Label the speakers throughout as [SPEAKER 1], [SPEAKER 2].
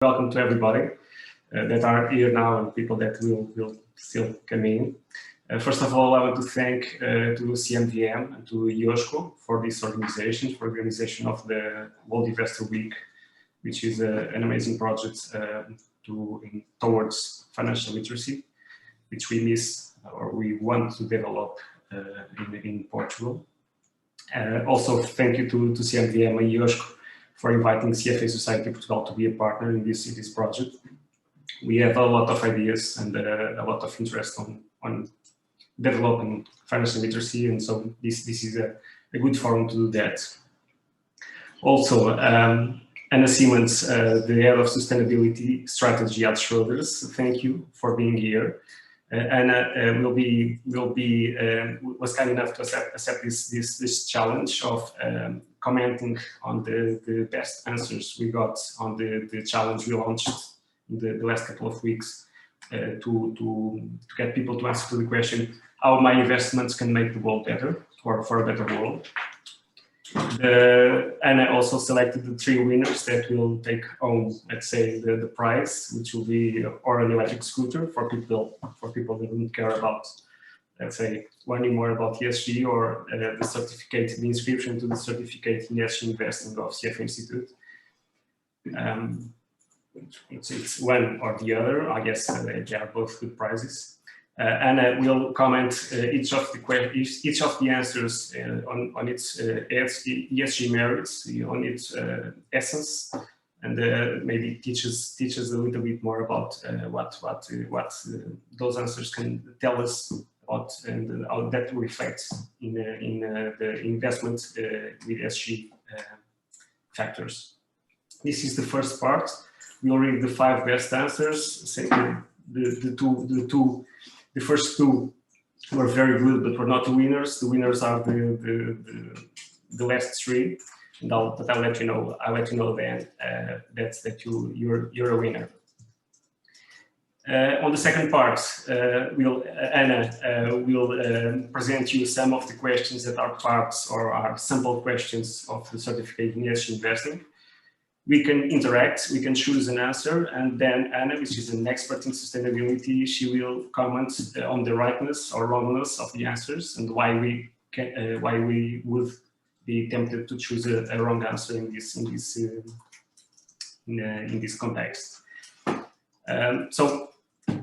[SPEAKER 1] Welcome to everybody that are here now and people that will still come in. First of all, I want to thank to CMVM and to Josko for this organization, for the organization of the World Investor Week, which is an amazing project towards financial literacy, which we miss or we want to develop in Portugal. Also, thank you to CMVM and Josko for inviting CFA Society Portugal to be a partner in this project. We have a lot of ideas and a lot of interest on developing financial literacy, and so this is a good forum to do that. Also, Anna Siemens, the head of sustainability strategy at Schroders, thank you for being here. Anna was kind enough to accept this challenge of commenting on the best answers we got on the challenge we launched in the last couple of weeks to get people to answer to the question how my investments can make the world better or for a better world. Anna also selected the 3 winners that will take home, let's say, the prize, which will be or an electric scooter for people that don't care about, let's say, learning more about ESG, or the certificate, the inscription to the certificate in ESG investing of CFA Institute. It's one or the other. I guess they are both good prizes. Anna will comment each of the answers on its ESG merits, on its essence, and maybe teaches a little bit more about what those answers can tell us about and how that reflects in the investment with ESG factors. This is the first part. We'll read the 5 best answers. The first 2 were very good, but were not the winners. The winners are the last 3, and I'll let you know. I'll let you know then that you're a winner. On the second part, Anna will present you some of the questions that are parts or are sample questions of the certificate in ESG investing. We can interact, we can choose an answer, and then Anna, which is an expert in sustainability, she will comment on the rightness or wrongness of the answers and why we would be tempted to choose a wrong answer in this context. So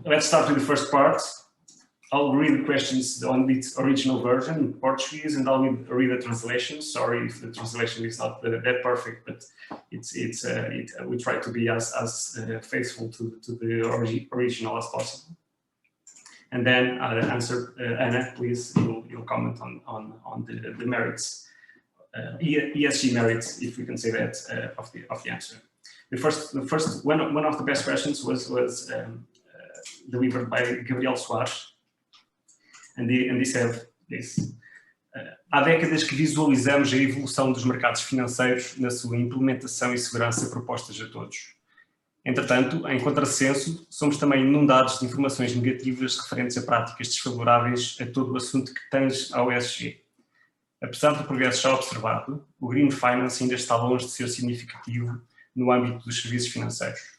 [SPEAKER 1] let's start with the first part. I'll read the questions on its original version in Portuguese, and I'll read the translation. Sorry if the translation is not that perfect, but we try to be as faithful to the original as possible. And then answer, Anna, please, you'll comment on the merits, ESG merits, if we can say that, of the answer. The first one of the best questions was delivered by Gabriel Soares. And these have this. Há décadas que visualizamos a evolução dos mercados financeiros na sua implementação e segurança propostas a todos. Entretanto, em contrassenso, somos também inundados de informações negativas referentes a práticas desfavoráveis a todo o assunto que tange ao ESG. Apesar do progresso já observado, o Green Finance ainda está longe de ser significativo no âmbito dos serviços financeiros.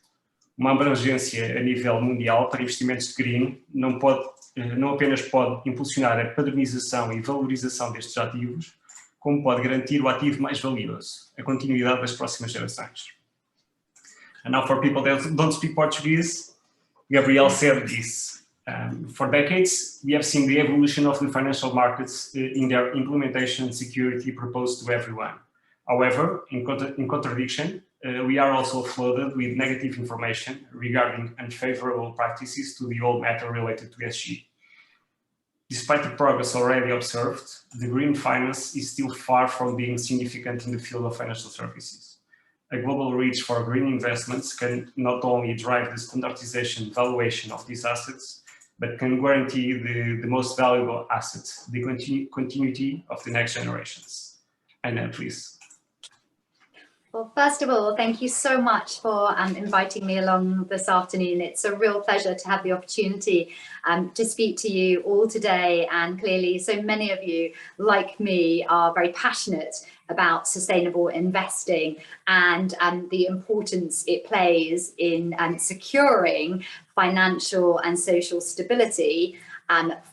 [SPEAKER 1] Uma abrangência a nível mundial para investimentos de green não apenas pode impulsionar a padronização e valorização destes ativos, como pode garantir o ativo mais valioso, a continuidade das próximas gerações. And now for people that don't speak Portuguese, Gabriel said this. For decades, we have seen the evolution of the financial markets in their implementation and security proposed to everyone. However, in contradiction, we are also flooded with negative information regarding unfavorable practices to the old matter related to ESG. Despite the progress already observed, the green finance is still far from being significant in the field of financial services. A global reach for green investments can not only drive the standardization valuation of these assets, but can guarantee the most valuable assets, the continuity of the next generations. Anna, please.
[SPEAKER 2] Well, first of all, thank you so much for inviting me along this afternoon. It's a real pleasure to have the opportunity to speak to you all today. And clearly, so many of you, like me, are very passionate about sustainable investing and the importance it plays in securing financial and social stability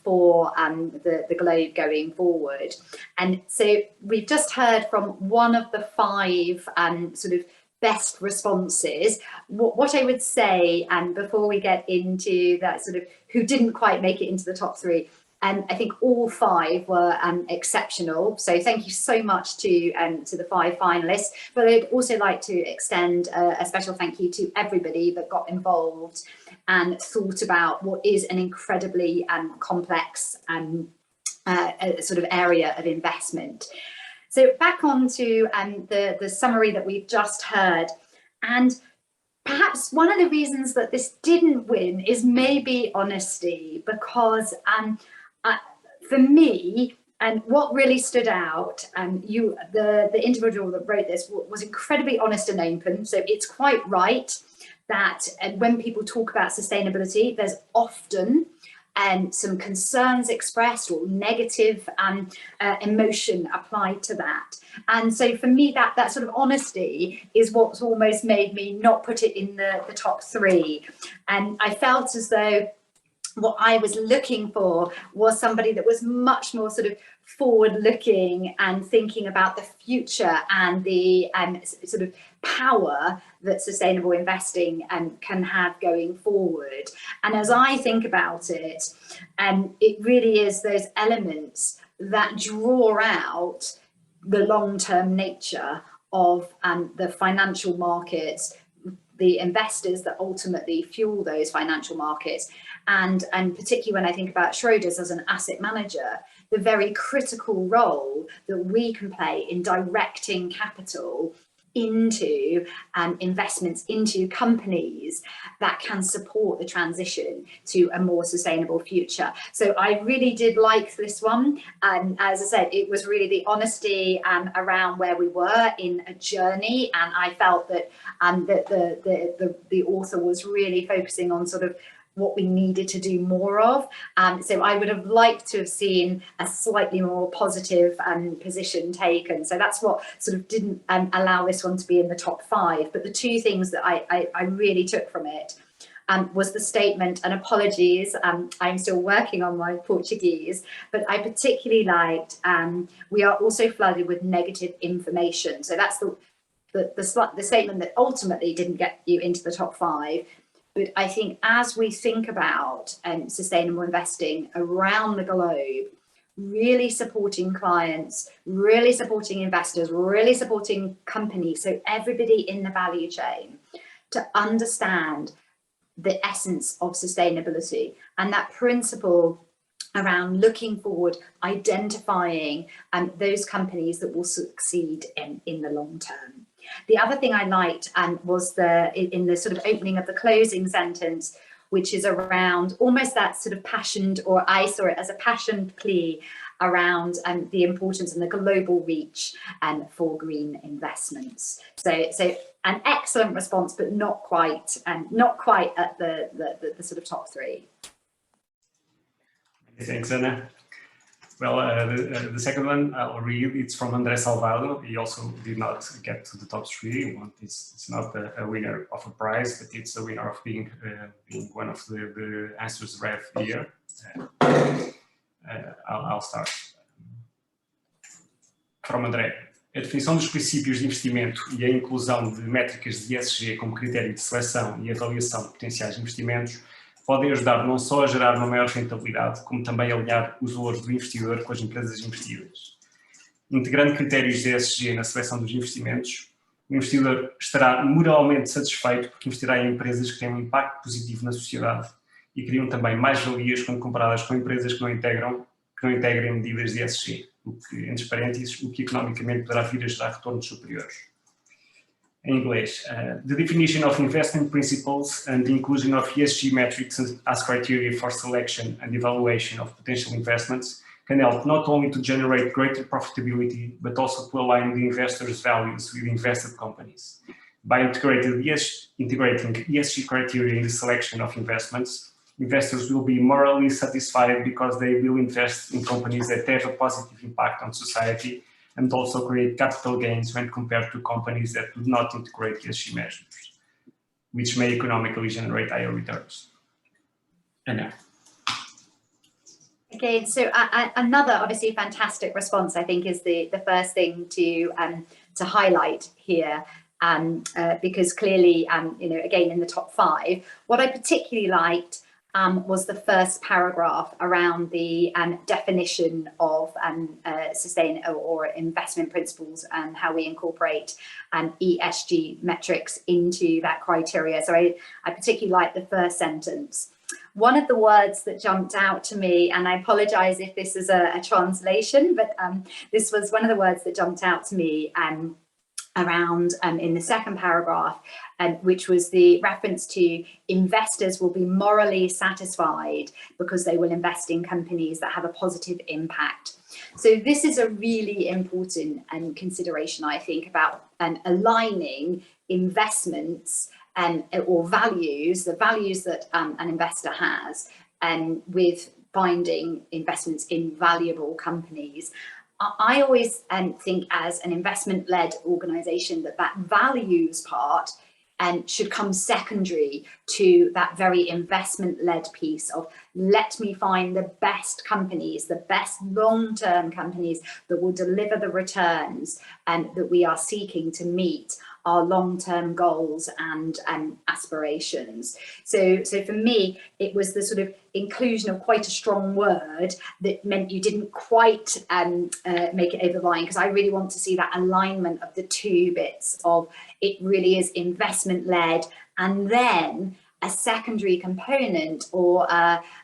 [SPEAKER 2] for the globe going forward. And so we've just heard from one of the 5 sort of best responses. What I would say, and before we get into that sort of who didn't quite make it into the top 3, I think all 5 were exceptional. So thank you so much to the 5 finalists. But I'd also like to extend a special thank you to everybody that got involved and thought about what is an incredibly complex sort of area of investment. So back on to the summary that we've just heard. And perhaps one of the reasons that this didn't win is maybe honesty, because for me, and what really stood out, the individual that wrote this was incredibly honest and open. So it's quite right that when people talk about sustainability, there's often some concerns expressed or negative emotion applied to that. And so for me, that sort of honesty is what's almost made me not put it in the top 3. And I felt as though what I was looking for was somebody that was much more sort of forward-looking and thinking about the future and the sort of power that sustainable investing can have going forward. And as I think about it, it really is those elements that draw out the long-term nature of the financial markets, the investors that ultimately fuel those financial markets. And particularly when I think about Schroders as an asset manager, the very critical role that we can play in directing capital into investments into companies that can support the transition to a more sustainable future. So I really did like this one. And as I said, it was really the honesty around where we were in a journey. And I felt that the author was really focusing on sort of what we needed to do more of. So I would have liked to have seen a slightly more positive position taken. So that's what sort of didn't allow this one to be in the top 5. But the 2 things that I really took from it was the statement, and apologies, I'm still working on my Portuguese, but I particularly liked, we are also flooded with negative information. So that's the statement that ultimately didn't get you into the top 5. But I think as we think about sustainable investing around the globe, really supporting clients, really supporting investors, really supporting companies, so everybody in the value chain, to understand the essence of sustainability and that principle around looking forward, identifying those companies that will succeed in the long term. The other thing I liked was in the sort of opening of the closing sentence, which is around almost that sort of passioned, or I saw it as a passioned plea around the importance and the global reach for green investments. So an excellent response, but not quite at the sort of top 3.
[SPEAKER 1] Thanks, Anna. Well, the second one I'll read. It's from André Salvado. He also did not get to the top 3. It's not a winner of a prize, but it's a winner of being one of the answers read here. I'll start. From André. A definição dos princípios de investimento e a inclusão de métricas de ESG como critério de seleção e avaliação de potenciais investimentos podem ajudar não só a gerar uma maior rentabilidade, como também a alinhar os valores do investidor com as empresas investidas. Integrando critérios de ESG na seleção dos investimentos, o investidor estará moralmente satisfeito porque investirá em empresas que têm um impacto positivo na sociedade e criam também mais valias quando comparadas com empresas que não integrem medidas de ESG, o que, entre parênteses, o que economicamente poderá vir a gerar retornos superiores. Em inglês, the definition of investment principles and the inclusion of ESG metrics as criteria for selection and evaluation of potential investments can help not only to generate greater profitability, but also to align the investors' values with invested companies. By integrating ESG criteria in the selection of investments, investors will be morally satisfied because they will invest in companies that have a positive impact on society and also create capital gains when compared to companies that do not integrate ESG measures, which may economically generate higher returns. Anna.
[SPEAKER 2] Okay, so another obviously fantastic response, I think, is the first thing to highlight here, because clearly, you know, again, in the top 5, what I particularly liked was the first paragraph around the definition of sustain or investment principles and how we incorporate ESG metrics into that criteria. So I particularly like the first sentence. One of the words that jumped out to me, and I apologize if this is a translation, but this was one of the words that jumped out to me around in the second paragraph, which was the reference to investors will be morally satisfied because they will invest in companies that have a positive impact. So this is a really important consideration, I think, about aligning investments or values, the values that an investor has, with finding investments in valuable companies. I always think as an investment-led organisation that values part should come secondary to that very investment-led piece of let me find the best companies, the best long-term companies that will deliver the returns that we are seeking to meet our long-term goals and aspirations. So for me, it was the sort of inclusion of quite a strong word that meant you didn't quite make it over the line, because I really want to see that alignment of the two bits of it really is investment-led, and then a secondary component or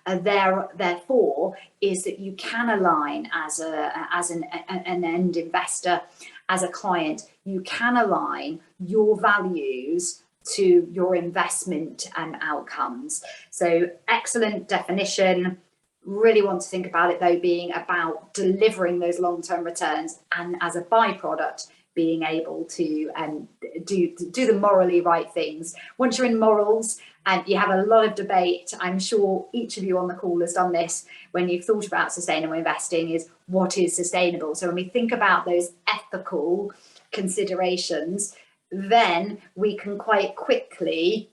[SPEAKER 2] therefore is that you can align as an end investor, as a client, you can align your values to your investment outcomes. So excellent definition. Really want to think about it though being about delivering those long-term returns, and as a byproduct being able to do the morally right things. Once you're in morals, and you have a lot of debate, I'm sure each of you on the call has done this when you've thought about sustainable investing, is what is sustainable? So when we think about those ethical considerations, then we can quite quickly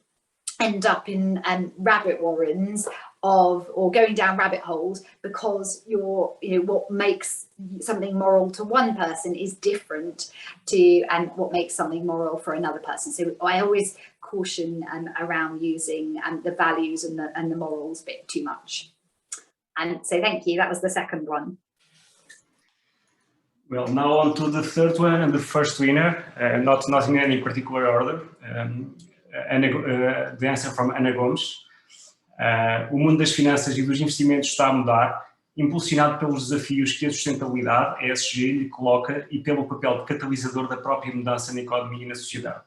[SPEAKER 2] end up in rabbit warrens or going down rabbit holes, because what makes something moral to one person is different to what makes something moral for another person. So I always caution around using the values and the morals bit too much. And so thank you, that was the second one.
[SPEAKER 1] Well, now on to the third one and the first winner, not in any particular order. The answer from Ana Gomes. O mundo das finanças e dos investimentos está a mudar, impulsionado pelos desafios que a sustentabilidade, a ESG, lhe coloca e pelo papel de catalisador da própria mudança na economia e na sociedade.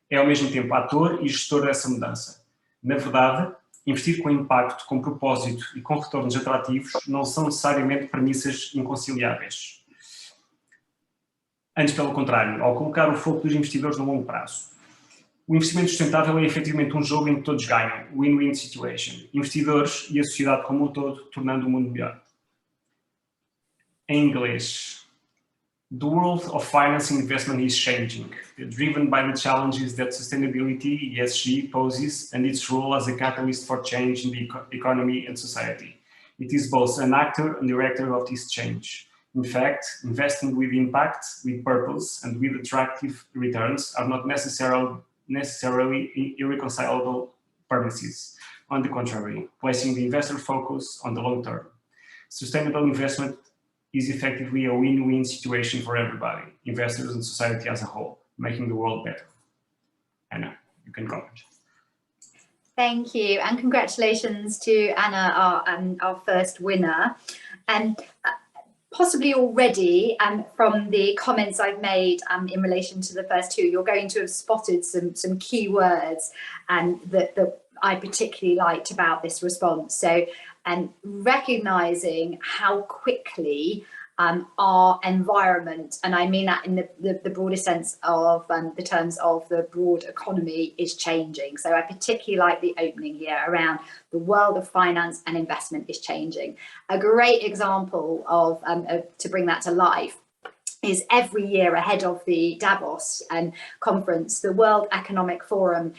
[SPEAKER 1] É ao mesmo tempo ator e gestor dessa mudança. Na verdade, investir com impacto, com propósito e com retornos atrativos não são necessariamente premissas inconciliáveis. Antes, pelo contrário, ao colocar o foco dos investidores no longo prazo. O investimento sustentável é efetivamente um jogo em que todos ganham, win-win situation, investidores e a sociedade como um todo, tornando o mundo melhor. Em inglês, the world of finance and investment is changing, driven by the challenges that sustainability, ESG, poses and its role as a catalyst for change in the economy and society. It is both an actor and director of this change. In fact, investing with impact, with purpose, and with attractive returns are not necessarily irreconcilable premises. On the contrary, placing the investor focus on the long term. Sustainable investment is effectively a win-win situation for everybody, investors and society as a whole, making the world better. Anna, you can comment.
[SPEAKER 2] Thank you, and congratulations to Anna, our first winner. And possibly already from the comments I've made in relation to the first two, you're going to have spotted some key words that I particularly liked about this response. So recognizing how quickly our environment, and I mean that in the broadest sense of the terms of the broad economy, is changing. So I particularly like the opening here around the world of finance and investment is changing. A great example of to bring that to life is every year ahead of the Davos conference, the World Economic Forum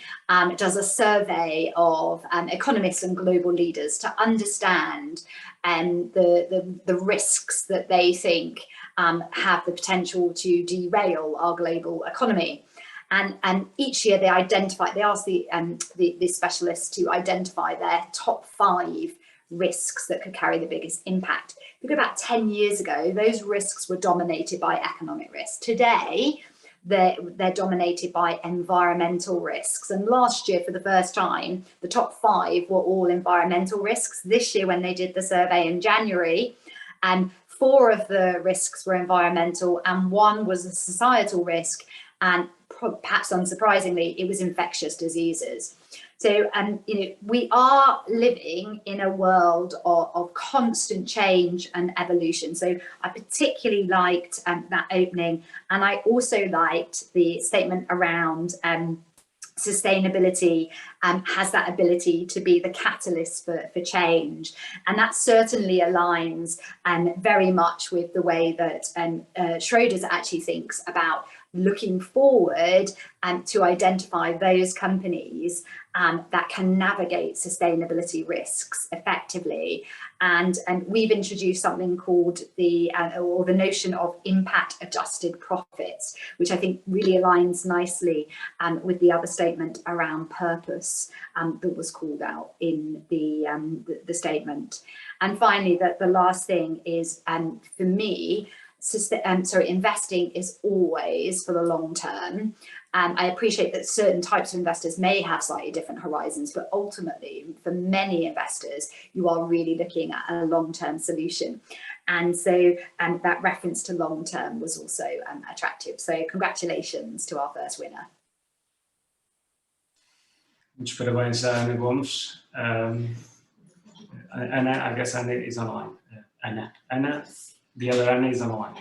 [SPEAKER 2] does a survey of economists and global leaders to understand the risks that they think have the potential to derail our global economy. And each year they ask the specialists to identify their top 5 risks that could carry the biggest impact. If you go back 10 years ago, those risks were dominated by economic risks. Today, they're dominated by environmental risks. And last year, for the first time, the top 5 were all environmental risks. This year, when they did the survey in January, 4 of the risks were environmental and 1 was a societal risk. And perhaps unsurprisingly, it was infectious diseases. So, we are living in a world of constant change and evolution. So I particularly liked that opening. And I also liked the statement around sustainability has that ability to be the catalyst for change. And that certainly aligns very much with the way that Schroders actually thinks about looking forward to identify those companies that can navigate sustainability risks effectively. And we've introduced something called the notion of impact adjusted profits, which I think really aligns nicely with the other statement around purpose that was called out in the statement. And finally, the last thing is, for me, investing is always for the long term. I appreciate that certain types of investors may have slightly different horizons, but ultimately, for many investors, you are really looking at a long-term solution. And so that reference to long-term was also attractive. So congratulations to our first winner.
[SPEAKER 1] Muitos parabéns à Ana Gomes. Anna, I guess Anna is online. Anna, the other Anna is online.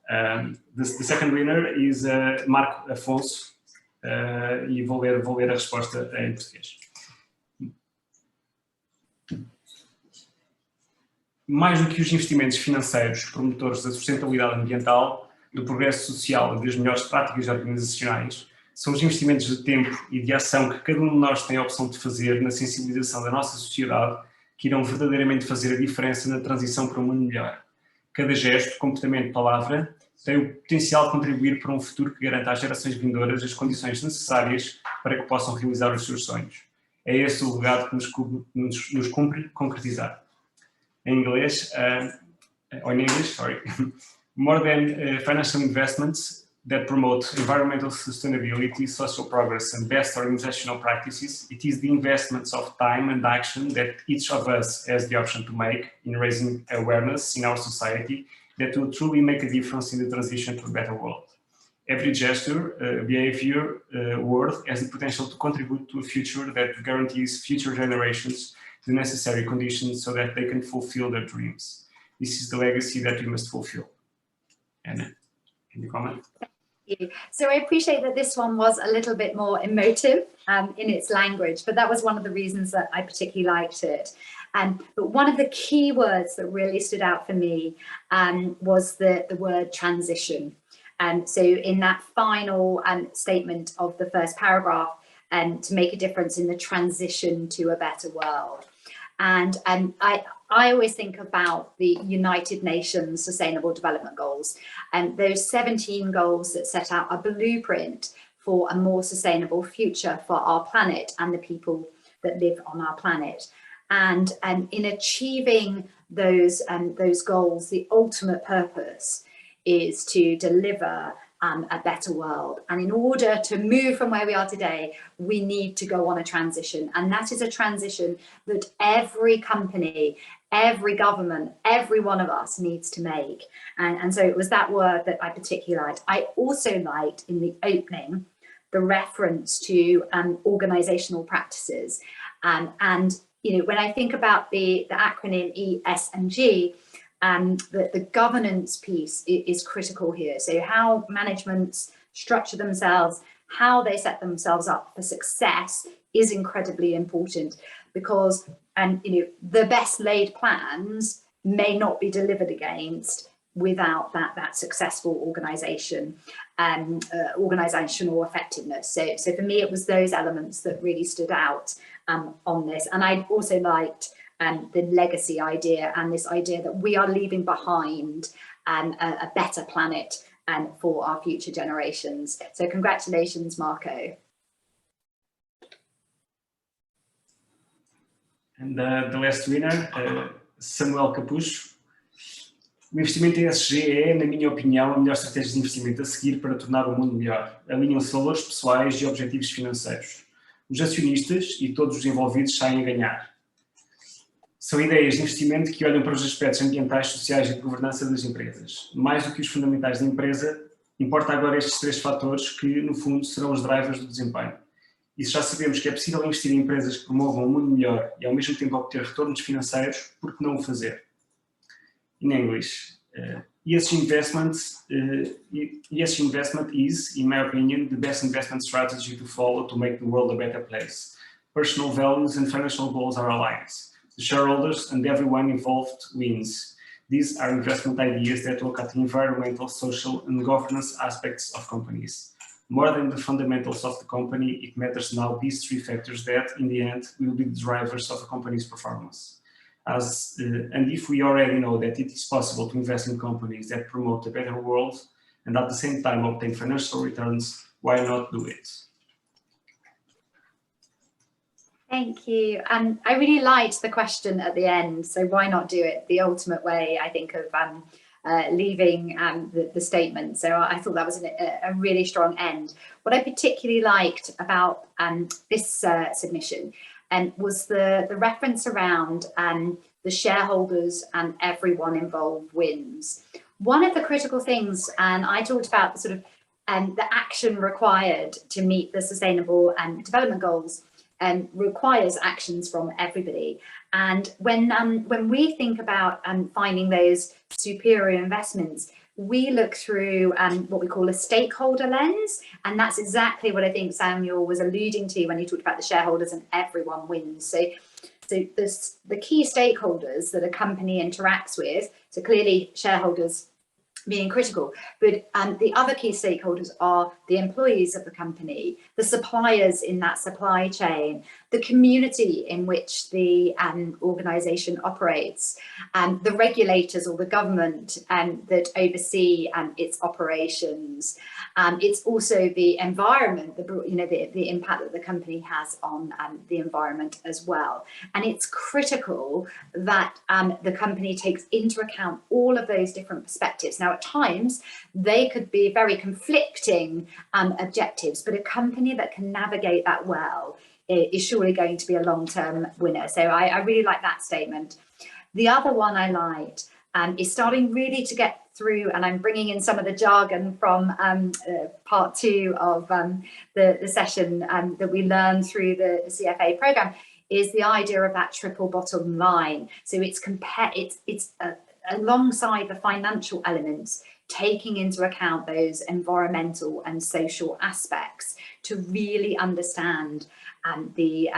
[SPEAKER 1] The second winner is Marco Afonso, e vou ler a resposta em português. Mais do que os investimentos financeiros promotores da sustentabilidade ambiental, do progresso social e das melhores práticas organizacionais, são os investimentos de tempo e de ação que cada um de nós tem a opção de fazer na sensibilização da nossa sociedade que irão verdadeiramente fazer a diferença na transição para um mundo melhor. Cada gesto, comportamento, palavra tem o potencial de contribuir para um futuro que garanta às gerações vindouras as condições necessárias para que possam realizar os seus sonhos. É esse o legado que nos cumpre concretizar. Em inglês, or in English, sorry, more than financial investments that promote environmental sustainability, social progress and best organizational practices, it is the investments of time and action that each of us has the option to make in raising awareness in our society that will truly make a difference in the transition to a better world. Every gesture, behavior, word has the potential to contribute to a future that guarantees future generations the necessary conditions so that they can fulfill their dreams. This is the legacy that we must fulfill. Anna, can you comment?
[SPEAKER 2] So I appreciate that this one was a little bit more emotive in its language, but that was one of the reasons that I particularly liked it. But one of the key words that really stood out for me was the word transition. So in that final statement of the first paragraph, to make a difference in the transition to a better world. And I always think about the United Nations Sustainable Development Goals, and those 17 goals that set out a blueprint for a more sustainable future for our planet and the people that live on our planet. And in achieving those goals, the ultimate purpose is to deliver a better world. And in order to move from where we are today, we need to go on a transition. And that is a transition that every company, every government, every one of us needs to make. And so it was that word that I particularly liked. I also liked in the opening the reference to organizational practices. And when I think about the acronym E, S, and G, the governance piece is critical here. So how managements structure themselves, how they set themselves up for success is incredibly important, because the best laid plans may not be delivered against without that successful organizational effectiveness. So for me, it was those elements that really stood out on this. And I also liked the legacy idea, and this idea that we are leaving behind a better planet for our future generations. So congratulations, Marco.
[SPEAKER 1] And the last winner, Samuel Capucho. O investimento em ESG é, na minha opinião, a melhor estratégia de investimento a seguir para tornar o mundo melhor. Alinham-se valores pessoais e objetivos financeiros. Os acionistas e todos os envolvidos saem a ganhar. São ideias de investimento que olham para os aspectos ambientais, sociais e de governança das empresas. Mais do que os fundamentais da empresa, importa agora estes 3 fatores que, no fundo, serão os drivers do desempenho. E se já sabemos que é possível investir em empresas que promovam um mundo melhor e, ao mesmo tempo, obter retornos financeiros, por que não o fazer? In English, ESG investment is, in my opinion, the best investment strategy to follow to make the world a better place. Personal values and financial goals are aligned. The shareholders and everyone involved wins. These are investment ideas that look at the environmental, social, and governance aspects of companies. More than the fundamentals of the company, it matters now these 3 factors that, in the end, will be the drivers of a company's performance. And if we already know that it is possible to invest in companies that promote a better world and at the same time obtain financial returns, why not do it?
[SPEAKER 2] Thank you. And I really liked the question at the end. So why not do it? The ultimate way, I think, of leaving the statement. So I thought that was a really strong end. What I particularly liked about this submission was the reference around the shareholders and everyone involved wins. One of the critical things, and I talked about the sort of the action required to meet the sustainable development goals, requires actions from everybody. And when we think about finding those superior investments, we look through what we call a stakeholder lens, and that's exactly what I think Samuel was alluding to when he talked about the shareholders and everyone wins. So there's the key stakeholders that a company interacts with, so clearly shareholders being critical, but the other key stakeholders are the employees of the company, the suppliers in that supply chain, the community in which the organization operates, the regulators or the government that oversee its operations. It's also the environment, the impact that the company has on the environment as well. And it's critical that the company takes into account all of those different perspectives. Now, at times, they could be very conflicting objectives, but a company that can navigate that well is surely going to be a long-term winner. So I really like that statement. The other one I liked is starting really to get through, and I'm bringing in some of the jargon from part 2 of the session that we learned through the CFA program, is the idea of that triple bottom line. So it's alongside the financial elements, taking into account those environmental and social aspects to really understand the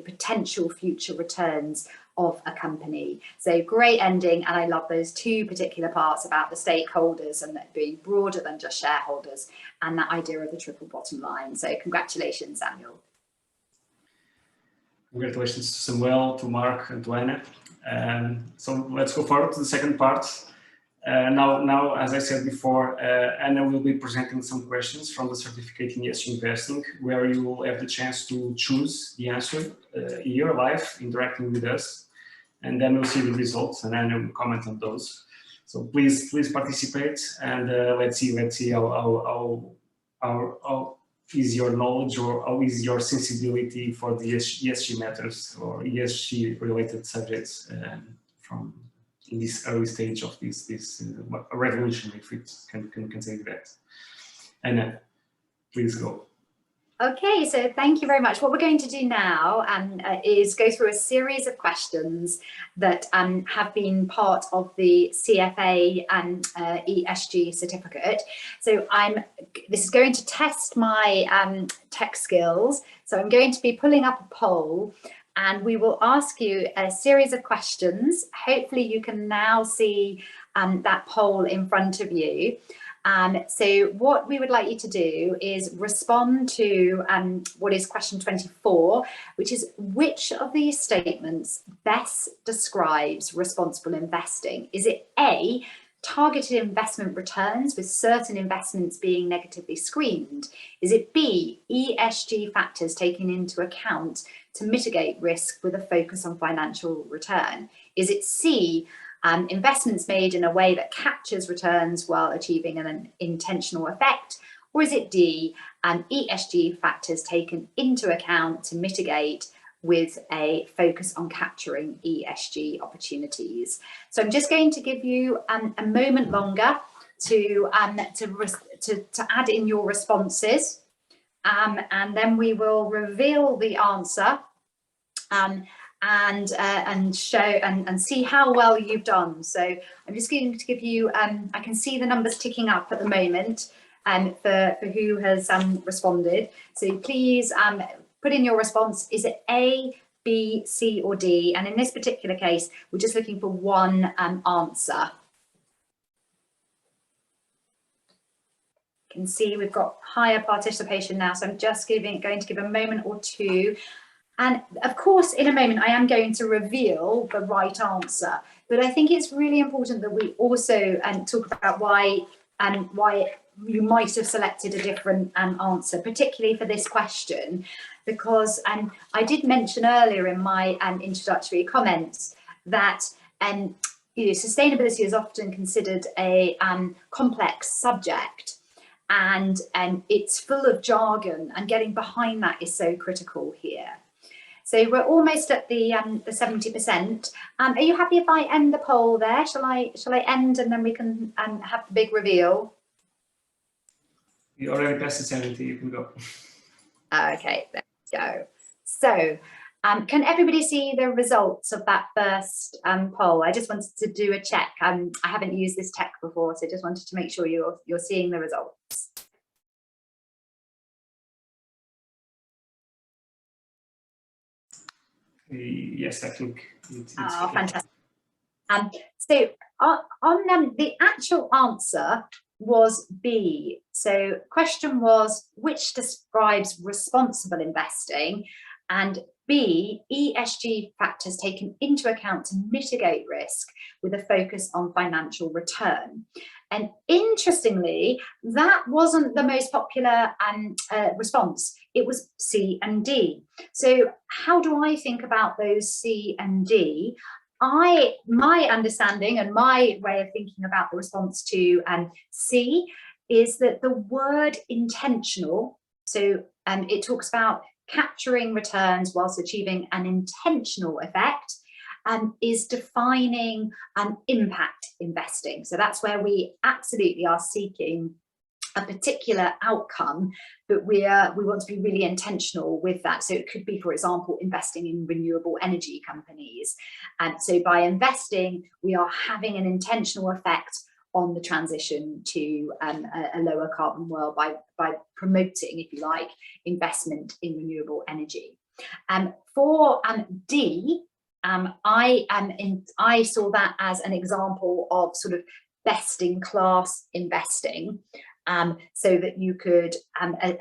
[SPEAKER 2] potential future returns of a company. So great ending, and I love those 2 particular parts about the stakeholders and that being broader than just shareholders, and that idea of the triple bottom line. So congratulations, Samuel.
[SPEAKER 1] Congratulations to Samuel, to Mark, and to Anna. So let's go forward to the second part. Now, as I said before, Anna will be presenting some questions from the certificate in ESG investing, where you will have the chance to choose the answer here live, interacting with us, and then we'll see the results, and Anna will comment on those. So please participate, and let's see how is your knowledge or how is your sensibility for the ESG matters or ESG related subjects from in this early stage of this revolution, if it can say that. Anna, please go.
[SPEAKER 2] Okay, so thank you very much. What we're going to do now is go through a series of questions that have been part of the CFA and ESG certificate. So this is going to test my tech skills. So I'm going to be pulling up a poll and we will ask you a series of questions. Hopefully you can now see that poll in front of you. So what we would like you to do is respond to what is question 24, which is which of these statements best describes responsible investing? Is it A, targeted investment returns with certain investments being negatively screened? Is it B, ESG factors taken into account to mitigate risk with a focus on financial return? Is it C, investments made in a way that captures returns while achieving an intentional effect? Or is it D, ESG factors taken into account to mitigate with a focus on capturing ESG opportunities? So I'm just going to give you a moment longer to add in your responses, and then we will reveal the answer and show and see how well you've done. So I'm just going to give you, I can see the numbers ticking up at the moment for who has responded. So please put in your response. Is it A, B, C or D? And in this particular case, we're just looking for one answer. You can see we've got higher participation now, so I'm just going to give a moment or two. And of course, in a moment, I am going to reveal the right answer, but I think it's really important that we also talk about why you might have selected a different answer, particularly for this question, because I did mention earlier in my introductory comments that sustainability is often considered a complex subject, and it's full of jargon, and getting behind that is so critical here. So we're almost at the 70%. Are you happy if I end the poll there? Shall I end and then we can have the big reveal?
[SPEAKER 1] You already passed the 70, you can go.
[SPEAKER 2] Okay, there we go. So can everybody see the results of that first poll? I just wanted to do a check. I haven't used this tech before, so just wanted to make sure you're seeing the results.
[SPEAKER 1] Yes, I think it's
[SPEAKER 2] oh, fantastic. So on the actual answer was B. So question was which describes responsible investing, and B, ESG factors taken into account to mitigate risk with a focus on financial return. And interestingly, that wasn't the most popular response. It was C and D. So how do I think about those C and D? My understanding and my way of thinking about the response to C is that the word intentional, so it talks about capturing returns whilst achieving an intentional effect, is defining impact investing. So that's where we absolutely are seeking a particular outcome, but we want to be really intentional with that. So it could be, for example, investing in renewable energy companies. And so by investing, we are having an intentional effect on the transition to a lower carbon world by promoting, if you like, investment in renewable energy. For D, I saw that as an example of sort of best in class investing, so that you could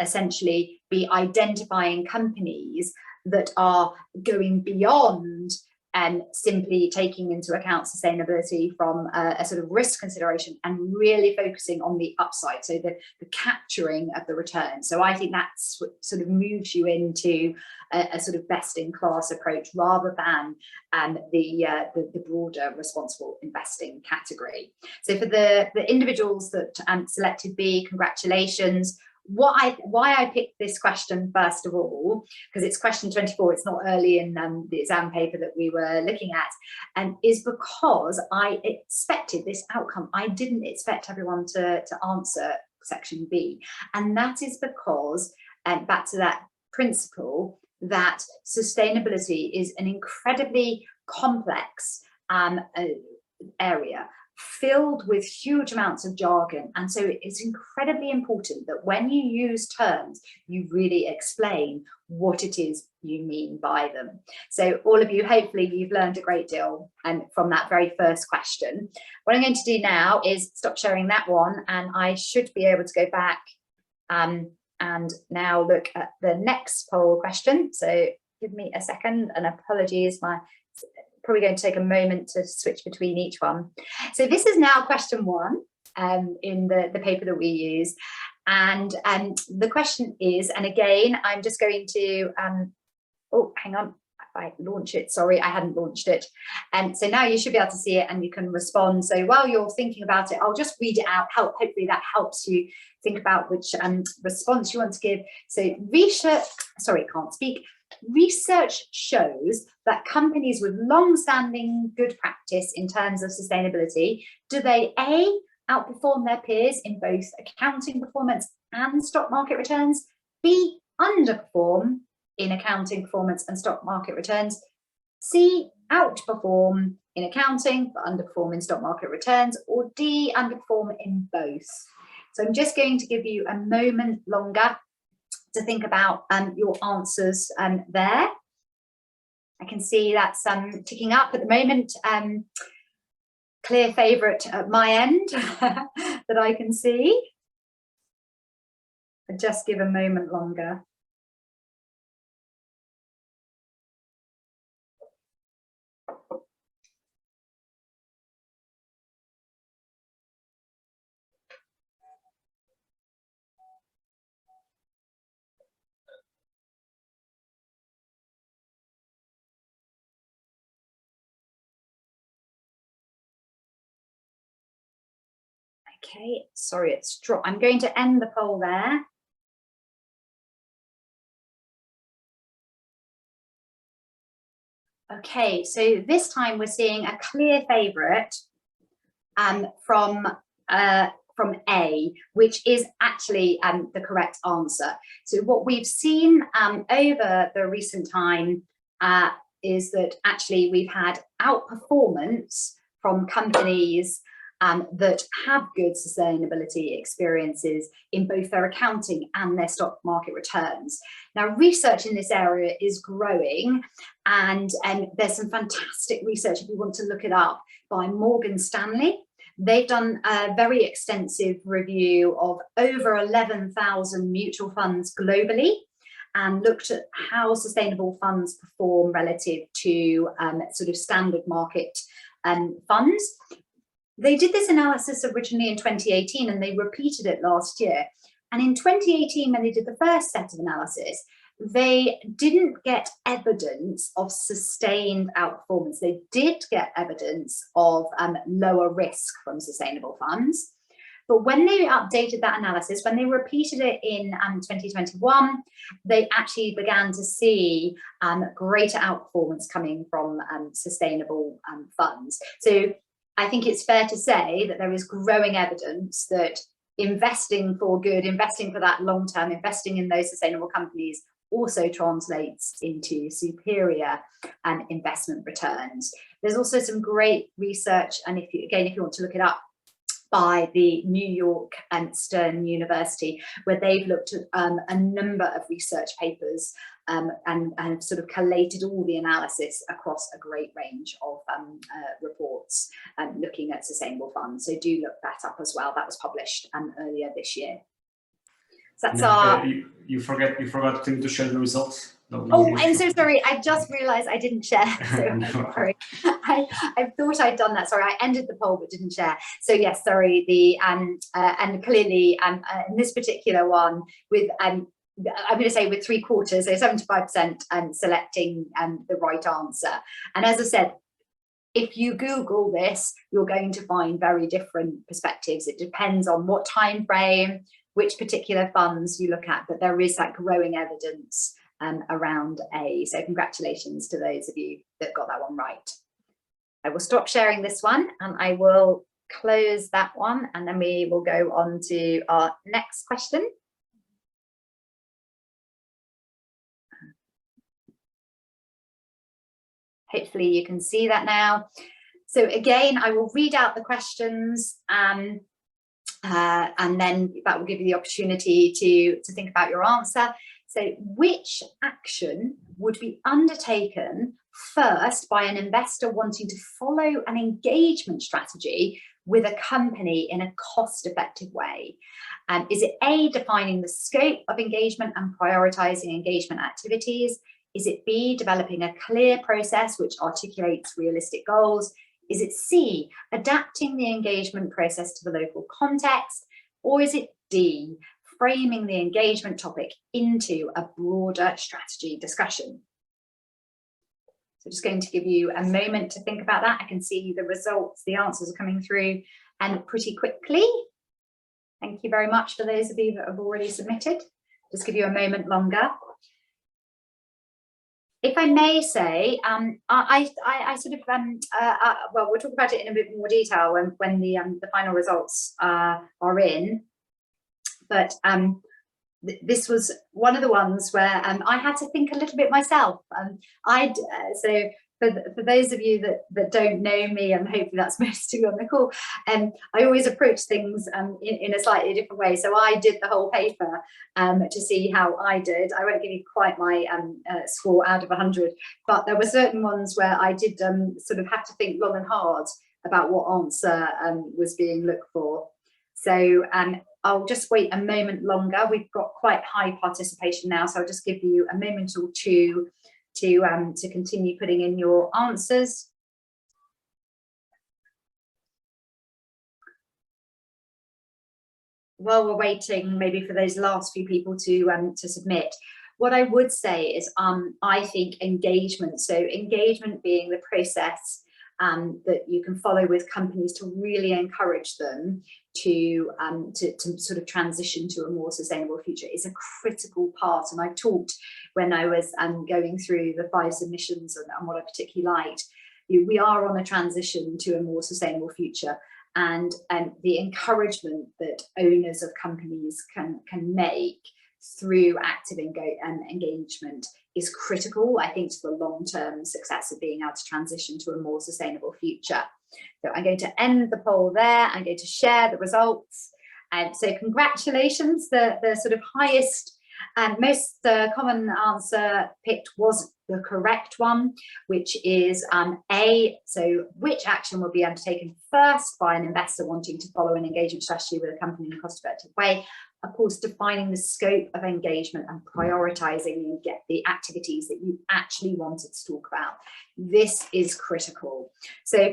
[SPEAKER 2] essentially be identifying companies that are going beyond simply taking into account sustainability from a sort of risk consideration and really focusing on the upside, so the capturing of the return. So I think that's what sort of moves you into a sort of best-in-class approach rather than the broader responsible investing category. So for the individuals that selected B, congratulations. Why I picked this question first of all, because it's question 24, it's not early in the exam paper that we were looking at, is because I expected this outcome. I didn't expect everyone to answer section B, and that is because back to that principle that sustainability is an incredibly complex area filled with huge amounts of jargon, and so it's incredibly important that when you use terms you really explain what it is you mean by them. So all of you, hopefully you've learned a great deal from that very first question. What I'm going to do now is stop sharing that one, and I should be able to go back and now look at the next poll question. So give me a second, and apologies, probably going to take a moment to switch between each one. So this is now question 1 in the paper that we use, and the question is, and again I'm just going to oh, hang on, if I launch it, sorry, I hadn't launched it, and so now you should be able to see it and you can respond. So while you're thinking about it, I'll just read it out. Hopefully that helps you think about which response you want to give. So research shows that companies with long-standing good practice in terms of sustainability, do they A, outperform their peers in both accounting performance and stock market returns, B, underperform in accounting performance and stock market returns, C, outperform in accounting but underperform in stock market returns, or D, underperform in both? So I'm just going to give you a moment longer to think about your answers there. I can see that's ticking up at the moment. Clear favourite at my end that I can see. I'll just give a moment longer. Okay, sorry, it's dropped. I'm going to end the poll there. Okay, so this time we're seeing a clear favourite from A, which is actually the correct answer. So what we've seen over the recent time is that actually we've had outperformance from companies that have good sustainability experiences in both their accounting and their stock market returns. Now, research in this area is growing, and there's some fantastic research, if you want to look it up, by Morgan Stanley. They've done a very extensive review of over 11,000 mutual funds globally and looked at how sustainable funds perform relative to sort of standard market funds. They did this analysis originally in 2018 and they repeated it last year. And in 2018, when they did the first set of analysis, they didn't get evidence of sustained outperformance. They did get evidence of lower risk from sustainable funds. But when they updated that analysis, when they repeated it in 2021, they actually began to see greater outperformance coming from sustainable funds. So I think it's fair to say that there is growing evidence that investing for good, investing for that long term, investing in those sustainable companies also translates into superior investment returns. There's also some great research, and if you want to look it up, by the New York Stern University, where they've looked at a number of research papers and sort of collated all the analysis across a great range of reports looking at sustainable funds. So do look that up as well. That was published earlier this year. So that's our...
[SPEAKER 1] You forgot to share the results. No,
[SPEAKER 2] oh, I'm so sorry. I just realized I didn't share. So sorry. I thought I'd done that. Sorry, I ended the poll but didn't share. So yes, sorry. The and clearly in this particular one, with I'm going to say with 3/4, so 75% selecting the right answer. And as I said, if you Google this, you're going to find very different perspectives. It depends on what time frame, which particular funds you look at, but there is that growing evidence around A. So congratulations to those of you that got that one right. I will stop sharing this one and I will close that one, and then we will go on to our next question. Hopefully you can see that now. So again, I will read out the questions and then that will give you the opportunity to think about your answer. So which action would be undertaken first by an investor wanting to follow an engagement strategy with a company in a cost-effective way? Is it A, defining the scope of engagement and prioritizing engagement activities? Is it B, developing a clear process which articulates realistic goals? Is it C, adapting the engagement process to the local context? Or is it D, framing the engagement topic into a broader strategy discussion? So just going to give you a moment to think about that. I can see the results, the answers are coming through and pretty quickly. Thank you very much for those of you that have already submitted. Just give you a moment longer. If I may say, I sort of, well, we'll talk about it in a bit more detail when the final results are in, but this was one of the ones where I had to think a little bit myself. So for those of you that don't know me, and hopefully that's most of you on the call, I always approach things in a slightly different way. So I did the whole paper to see how I did. I won't give you quite my score out of 100, but there were certain ones where I did sort of have to think long and hard about what answer was being looked for. So I'll just wait a moment longer. We've got quite high participation now, so I'll just give you a moment or two to continue putting in your answers. While we're waiting, maybe for those last few people to submit, what I would say is I think engagement, so engagement being the process that you can follow with companies to really encourage them to sort of transition to a more sustainable future, is a critical part. And I talked when I was going through the 5 submissions and what I particularly liked. We are on a transition to a more sustainable future, and the encouragement that owners of companies can make through active engagement is critical, I think, to the long-term success of being able to transition to a more sustainable future. So I'm going to end the poll there. I'm going to share the results. And so congratulations, the sort of highest and most common answer picked was the correct one, which is A, so which action will be undertaken first by an investor wanting to follow an engagement strategy with a company in a cost-effective way? Of course, defining the scope of engagement and prioritizing the activities that you actually wanted to talk about. This is critical. So,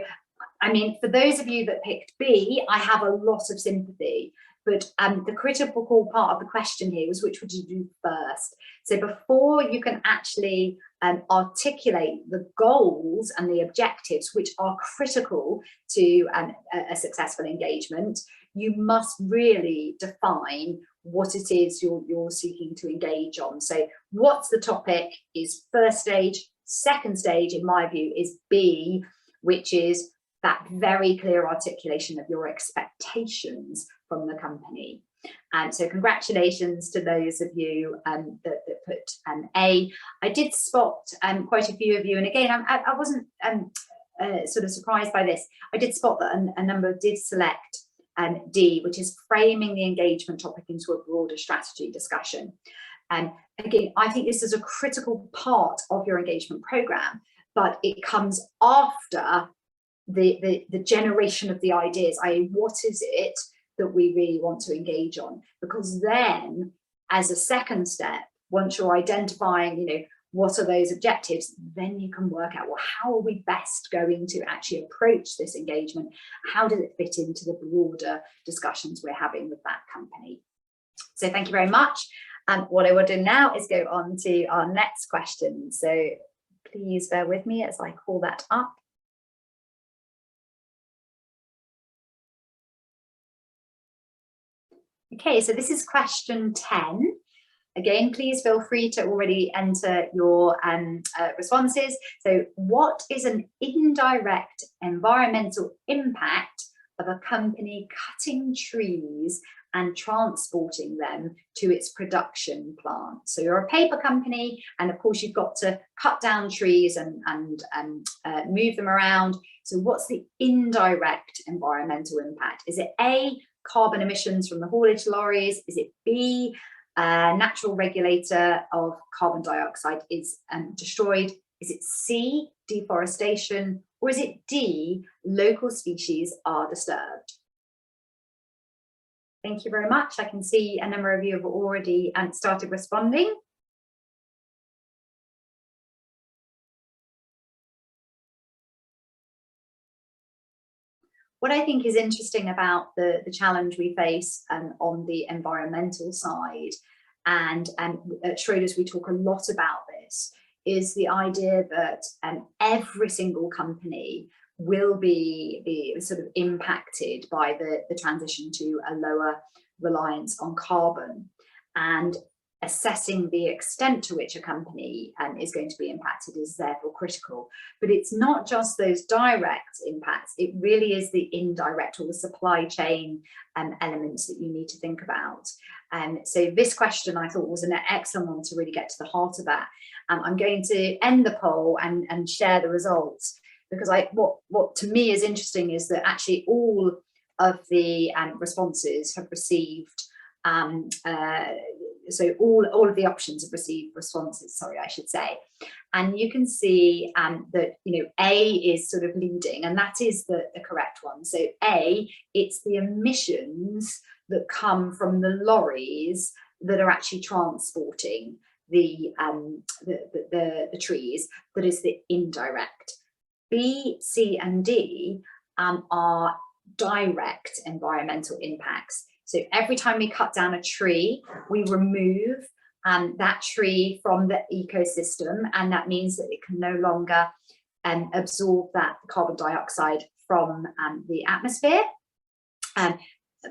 [SPEAKER 2] I mean, for those of you that picked B, I have a lot of sympathy. But the critical part of the question here was, which would you do first? So before you can actually articulate the goals and the objectives, which are critical to a successful engagement, you must really define what it is you're seeking to engage on. So what's the topic is first stage. Second stage, in my view, is B, which is that very clear articulation of your expectations from the company. And so congratulations to those of you that put A. I did spot quite a few of you, and again, I wasn't sort of surprised by this. I did spot that a number did select D, which is framing the engagement topic into a broader strategy discussion. And again, I think this is a critical part of your engagement program, but it comes after the generation of the ideas, i.e. what is it that we really want to engage on? Because then, as a second step, once you're identifying, you know, what are those objectives, then you can work out, well, how are we best going to actually approach this engagement? How does it fit into the broader discussions we're having with that company? So thank you very much. And what I will do now is go on to our next question. So please bear with me as I call that up. Okay, so this is question 10. Again, please feel free to already enter your responses. So what is an indirect environmental impact of a company cutting trees and transporting them to its production plant. So you're a paper company, and of course you've got to cut down trees and move them around. So what's the indirect environmental impact? Is it A, carbon emissions from the haulage lorries? Is it B, natural regulator of carbon dioxide is destroyed? Is it C, deforestation? Or is it D, local species are disturbed? Thank you very much. I can see a number of you have already started responding. What I think is interesting about the challenge we face on the environmental side, and at Schroders we talk a lot about this, is the idea that every single company will be sort of impacted by the transition to a lower reliance on carbon, and assessing the extent to which a company is going to be impacted is therefore critical. But it's not just those direct impacts, it really is the indirect or the supply chain elements that you need to think about. So this question I thought was an excellent one to really get to the heart of that. I'm going to end the poll and share the results, because what to me is interesting is that actually all of the responses have received so all of the options have received responses, sorry, I should say. And you can see that, you know, A is sort of leading, and that is the correct one. So A, it's the emissions that come from the lorries that are actually transporting the trees, that is the indirect. B, C, and D are direct environmental impacts. So every time we cut down a tree, we remove that tree from the ecosystem, and that means that it can no longer absorb that carbon dioxide from the atmosphere.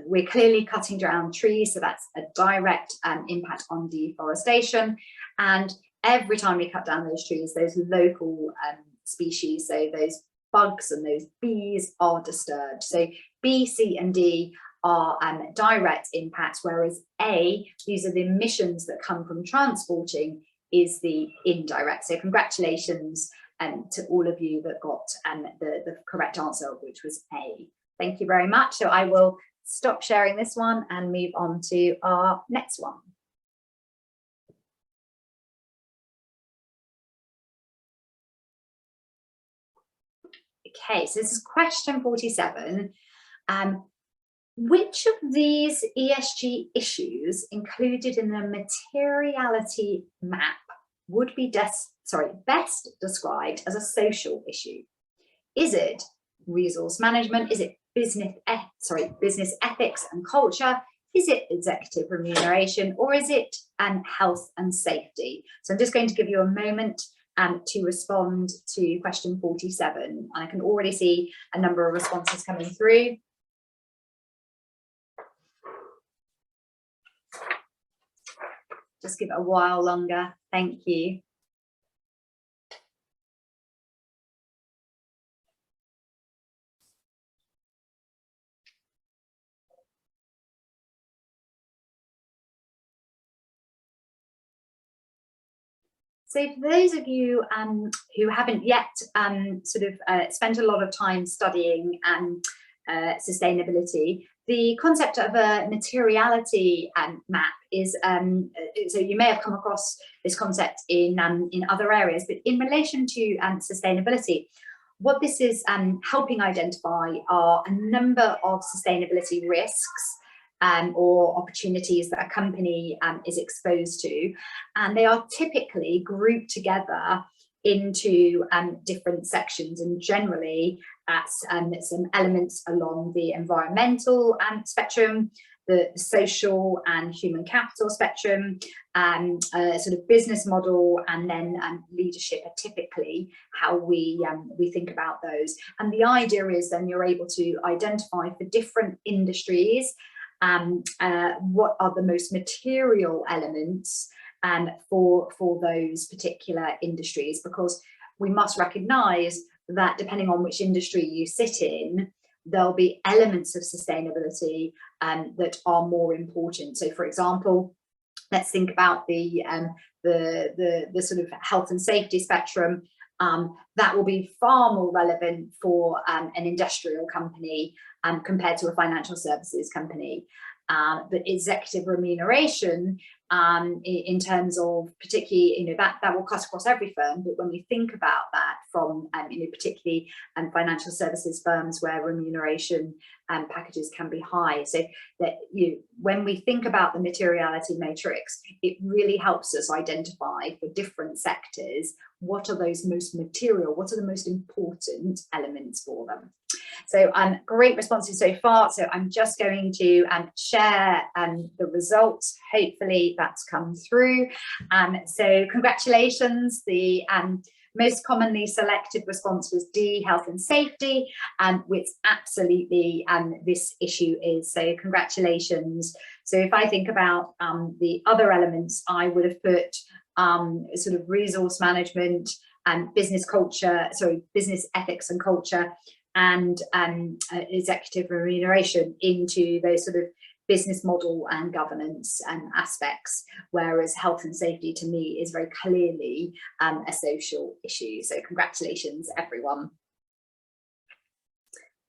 [SPEAKER 2] We're clearly cutting down trees, so that's a direct impact on deforestation. And every time we cut down those trees, those local species, so those bugs and those bees, are disturbed. So B, C, and D are direct impacts, whereas A, these are the emissions that come from transporting, is the indirect. So congratulations to all of you that got the correct answer, which was A. Thank you very much. So I will stop sharing this one and move on to our next one. Okay, so this is question 47. Which of these ESG issues included in the materiality map would be best described as a social issue? Is it resource management? Is it business ethics and culture? Is it executive remuneration? Or is it health and safety? So I'm just going to give you a moment to respond to question 47. I can already see a number of responses coming through. Just give it a while longer. Thank you. So for those of you who haven't yet spent a lot of time studying sustainability, the concept of a materiality map is, so you may have come across this concept in other areas, but in relation to sustainability, what this is helping identify are a number of sustainability risks or opportunities that a company is exposed to, and they are typically grouped together into different sections, and generally that's some elements along the environmental spectrum, the social and human capital spectrum, sort of business model, and then leadership are typically how we think about those. And the idea is then you're able to identify for different industries what are the most material elements for those particular industries, because we must recognize that depending on which industry you sit in, there'll be elements of sustainability that are more important. So, for example, let's think about the sort of health and safety spectrum. That will be far more relevant for an industrial company compared to a financial services company. But executive remuneration, in terms of particularly, that will cut across every firm. But when we think about that from, particularly financial services firms where remuneration packages can be high, so that when we think about the materiality matrix, it really helps us identify for different sectors what are those most material, what are the most important elements for them. So great responses so far. So I'm just going to share the results. Hopefully that's come through. So congratulations. The most commonly selected response was D, health and safety, which absolutely this issue is. So congratulations. So if I think about the other elements, I would have put sort of resource management and business culture, business ethics and culture, and executive remuneration into those sort of business model and governance aspects, whereas health and safety to me is very clearly a social issue. So congratulations, everyone.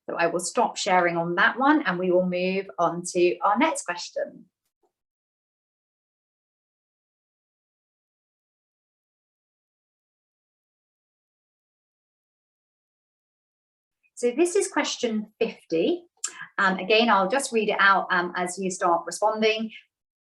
[SPEAKER 2] So I will stop sharing on that one and we will move on to our next question. So this is question 50. Again, I'll just read it out as you start responding.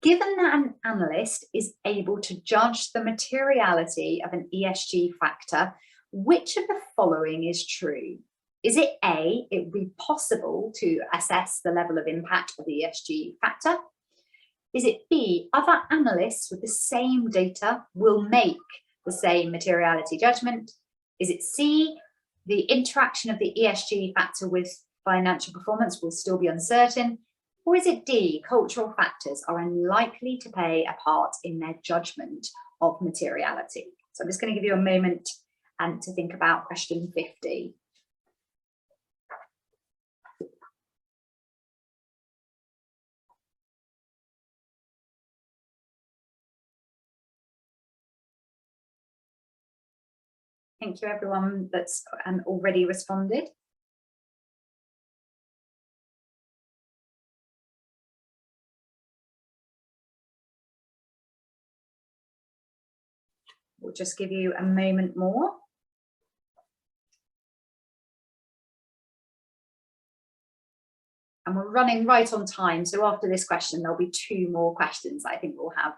[SPEAKER 2] Given that an analyst is able to judge the materiality of an ESG factor, which of the following is true? Is it A, it would be possible to assess the level of impact of the ESG factor? Is it B, other analysts with the same data will make the same materiality judgment? Is it C, the interaction of the ESG factor with financial performance will still be uncertain? Or is it D, cultural factors are unlikely to play a part in their judgment of materiality? So I'm just going to give you a moment to think about question 50. Thank you, everyone that's already responded. We'll just give you a moment more. And we're running right on time. So after this question, there'll be 2 more questions I think we'll have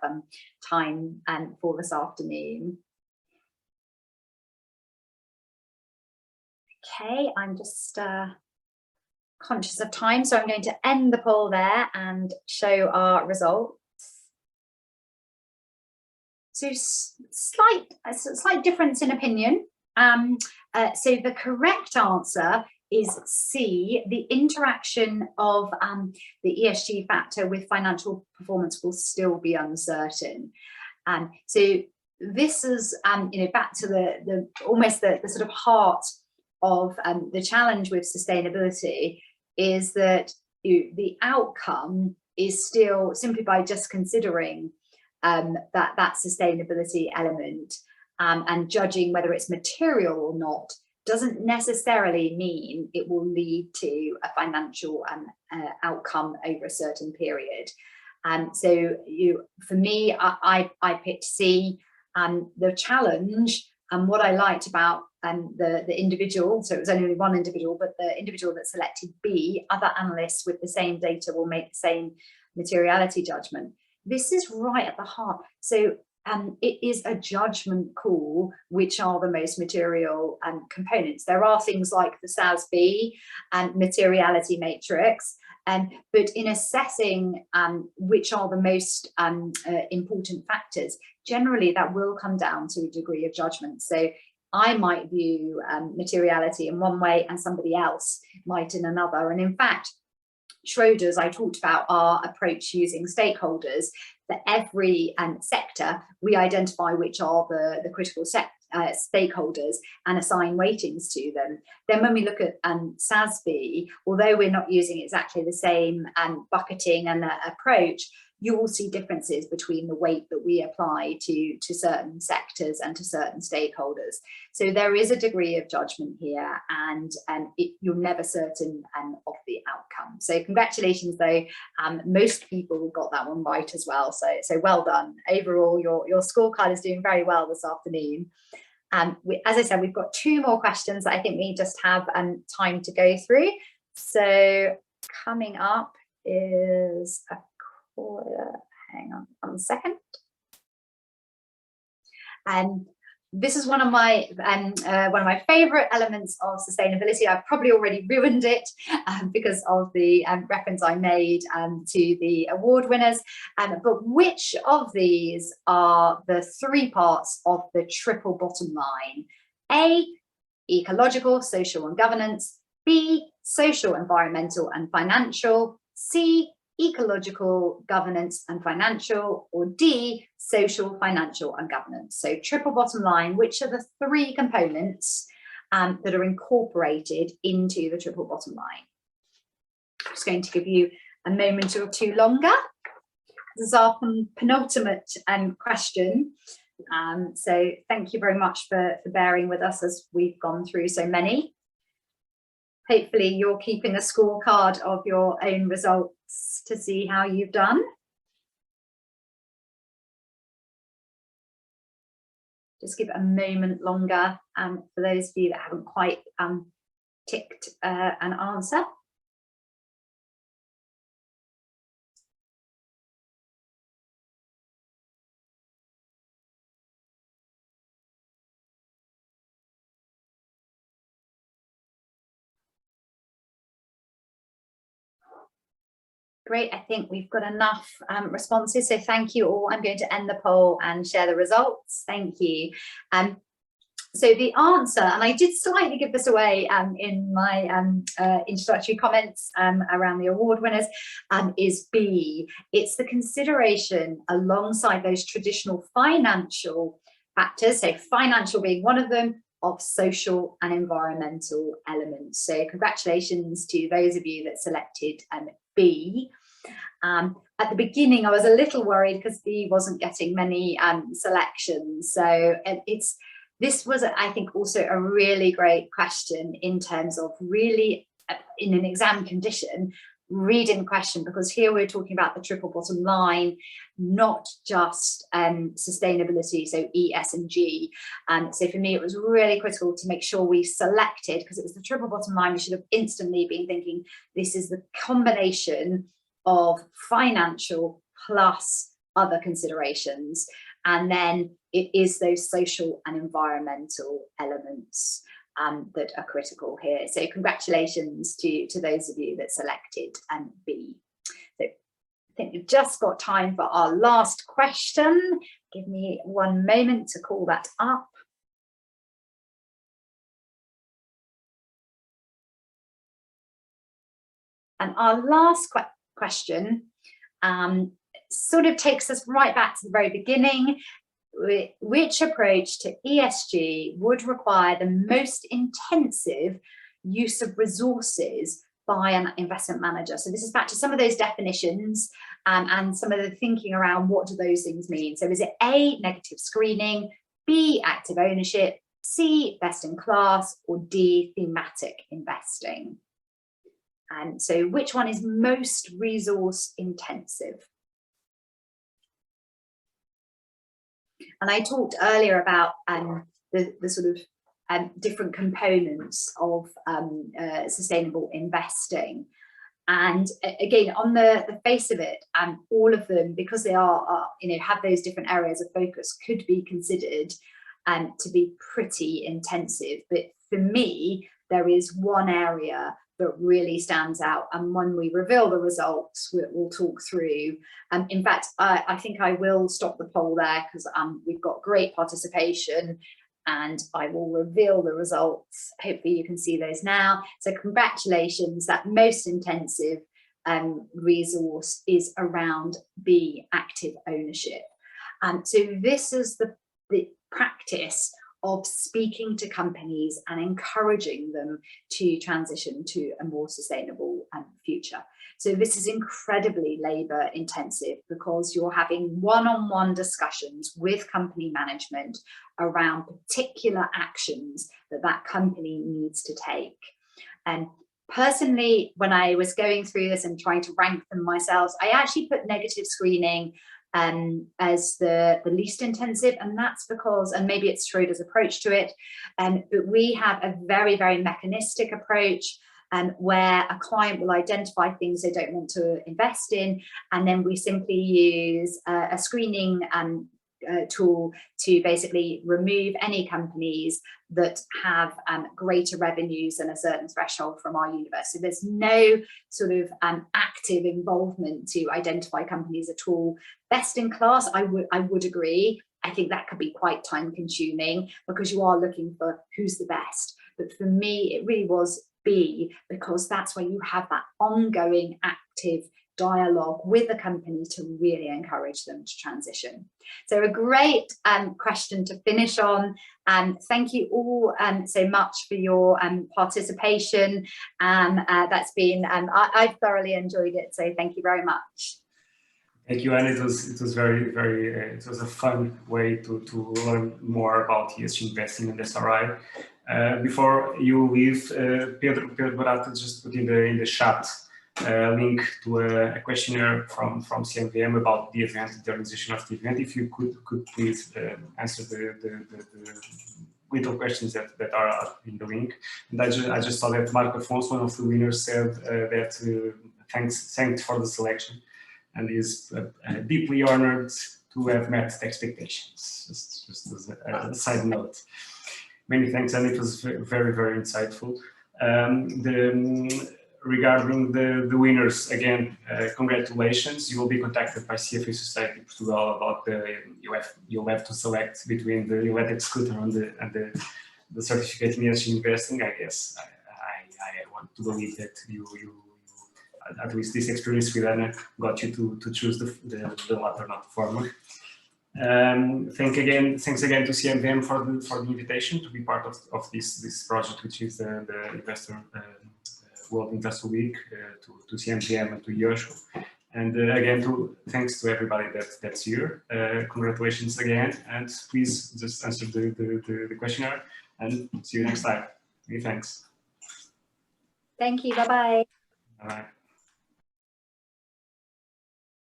[SPEAKER 2] time for this afternoon. Okay, I'm just conscious of time, so I'm going to end the poll there and show our results. So slight difference in opinion. So the correct answer is C, the interaction of the ESG factor with financial performance will still be uncertain. So this is back to the almost the sort of heart of the challenge with sustainability, is that the outcome is still simply by just considering that sustainability element and judging whether it's material or not doesn't necessarily mean it will lead to a financial outcome over a certain period. So for me, I picked C. The challenge and what I liked about the individual, so it was only one individual, but the individual that selected B, other analysts with the same data will make the same materiality judgment. This is right at the heart. So it is a judgment call, which are the most material components. There are things like the SASB and materiality matrix, but in assessing which are the most important factors, generally that will come down to a degree of judgment. So I might view materiality in one way and somebody else might in another. And in fact, Schroders, I talked about our approach using stakeholders. For every sector, we identify which are the critical stakeholders and assign weightings to them. Then when we look at SASB, although we're not using exactly the same bucketing and approach, you will see differences between the weight that we apply to certain sectors and to certain stakeholders. So there is a degree of judgment here, and you're never certain of the outcome. So congratulations, though. Most people got that one right as well. So well done. Overall, your scorecard is doing very well this afternoon. As I said, we've got 2 more questions that I think we just have time to go through. So coming up is a hang on 1 second. This is one of my favorite elements of sustainability. I've probably already ruined it because of the reference I made to the award winners. But which of these are the 3 parts of the triple bottom line? A, ecological, social and governance. B, social, environmental and financial. C, ecological, governance and financial, or D, social, financial and governance. So triple bottom line, which are the 3 components that are incorporated into the triple bottom line? I'm just going to give you a moment or 2 longer. This is our penultimate question. So thank you very much for bearing with us as we've gone through so many. Hopefully you're keeping a scorecard of your own results to see how you've done. Just give it a moment longer for those of you that haven't quite ticked an answer. Great, I think we've got enough responses, so thank you all. I'm going to end the poll and share the results. Thank you. So the answer, and I did slightly give this away in my introductory comments around the award winners, is B. It's the consideration alongside those traditional financial factors, so financial being one of them, of social and environmental elements. So congratulations to those of you that selected B. At the beginning, I was a little worried because B wasn't getting many selections. So this was, I think, also a really great question in terms of really, in an exam condition, reading the question, because here we're talking about the triple bottom line, not just sustainability, so E, S and G. So for me, it was really critical to make sure we selected, because it was the triple bottom line, we should have instantly been thinking this is the combination of financial plus other considerations, and then it is those social and environmental elements that are critical here. So congratulations to those of you that selected B. So I think we've just got time for our last question. Give me 1 moment to call that up. And our last question sort of takes us right back to the very beginning. Which approach to ESG would require the most intensive use of resources by an investment manager? So this is back to some of those definitions and some of the thinking around what do those things mean. So is it A, negative screening, B, active ownership, C, best in class, or D, thematic investing? And so which one is most resource intensive? And I talked earlier about the sort of different components of sustainable investing. And again, on the face of it, all of them, because they are have those different areas of focus, could be considered to be pretty intensive. But for me, there is one area that really stands out, and when we reveal the results, we'll talk through. In fact, I think I will stop the poll there because we've got great participation, and I will reveal the results. Hopefully you can see those now. So congratulations, that most intensive resource is around B, active ownership. So this is the practice of speaking to companies and encouraging them to transition to a more sustainable future. So this is incredibly labor intensive because you're having one-on-one discussions with company management around particular actions that that company needs to take. And personally, when I was going through this and trying to rank them myself, I actually put negative screening as the least intensive, and that's because, and maybe it's Schroders' approach to it, but we have a very, very mechanistic approach where a client will identify things they don't want to invest in, and then we simply use a screening tool to basically remove any companies that have greater revenues than a certain threshold from our universe. So there's no sort of active involvement to identify companies at all. Best in class, I would agree. I think that could be quite time consuming because you are looking for who's the best. But for me, it really was B, because that's where you have that ongoing active dialogue with the company to really encourage them to transition. So a great question to finish on. Thank you all so much for your participation. That's been, I've thoroughly enjoyed it, so thank you very much.
[SPEAKER 1] Thank you, and it was very, it was a fun way to learn more about ESG investing and SRI. Before you leave, Pedro Barata just put in the chat link to a questionnaire from CMVM about the event, the organization of the event. If you could please answer the little questions that are in the link. And I just saw that Marco Afonso, one of the winners, said that thanked for the selection and is deeply honored to have met the expectations. Just as a side note. Many thanks, and it was very, very insightful. Regarding the winners, again, congratulations. You will be contacted by CFA Society Portugal about you'll have to select between the electric scooter and the certificate in ESG investing. I guess I want to believe that you at least this experience with Anna got you to choose the latter, not the former. Thanks again to CMVM for the invitation to be part of this project, which is the Investor World Investor Week, to CMVM and to Yoshko. And again, thanks to everybody that's here. Congratulations again, and please just answer the questionnaire, and see you next time. Many thanks.
[SPEAKER 2] Thank you. Bye-bye.
[SPEAKER 1] Bye-bye.